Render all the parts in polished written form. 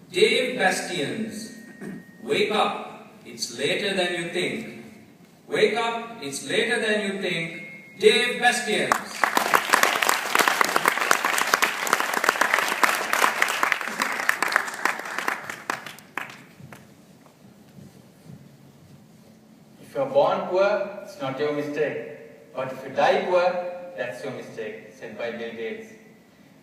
Dave Bastians, wake up, it's later than you think. Wake up, it's later than you think. Dave Bastians. If you are born poor, it's not your mistake. But if you die poor, that's your mistake, said by Bill Gates.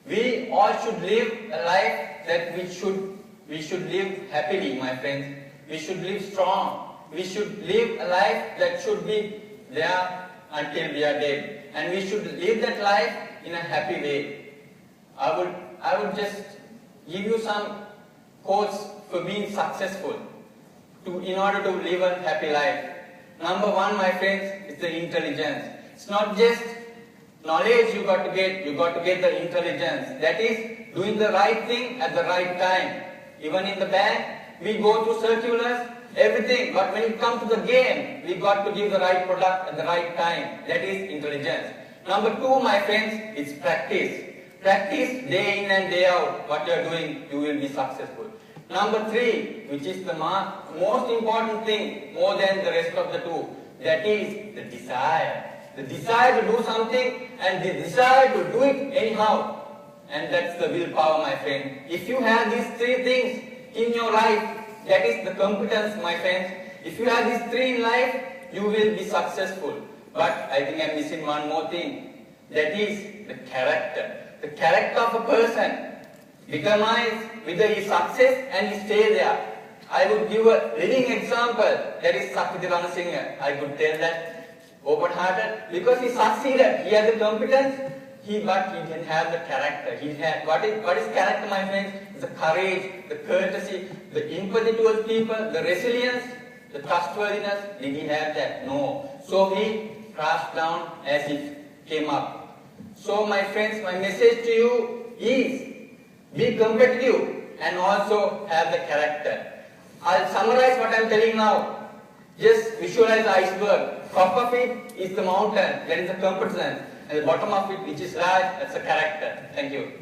We all should live a life that we should live happily, my friends. We should live strong. We should live a life that should be there until we are dead. And we should live that life in a happy way. I would just give you some quotes for being successful in order to live a happy life. Number one, my friends, is the intelligence. It's not just knowledge you got to get the intelligence. That is doing the right thing at the right time. Even in the bank, we go through circulars, everything. But when it comes to the game, we got to give the right product at the right time. That is intelligence. Number two, my friends, is practice. Practice day in and day out. What you are doing, you will be successful. Number three, which is the most important thing, more than the rest of the two, that is the desire. The desire to do something and the desire to do it anyhow. And that's the willpower, my friend. If you have these three things in your life, that is the competence, my friends. If you have these three in life, you will be successful. But I think I'm missing one more thing. That is the character. The character of a person determines whether he success and he stay there. I would give a living example. That is Sakthi Ranasinghe. I could tell that open-hearted because he succeeded. He had the competence, but he didn't have the character. He had what is character, my friends? It's the courage, the courtesy, the empathy towards people, the resilience, the trustworthiness. Did he have that? No. So he crashed down as he came up. So my friends, my message to you is be competitive and also have the character. I'll summarize what I'm telling now. Just visualize the iceberg. Top of it is the mountain, that is the competence. And the bottom of it, which is large, that's the character. Thank you.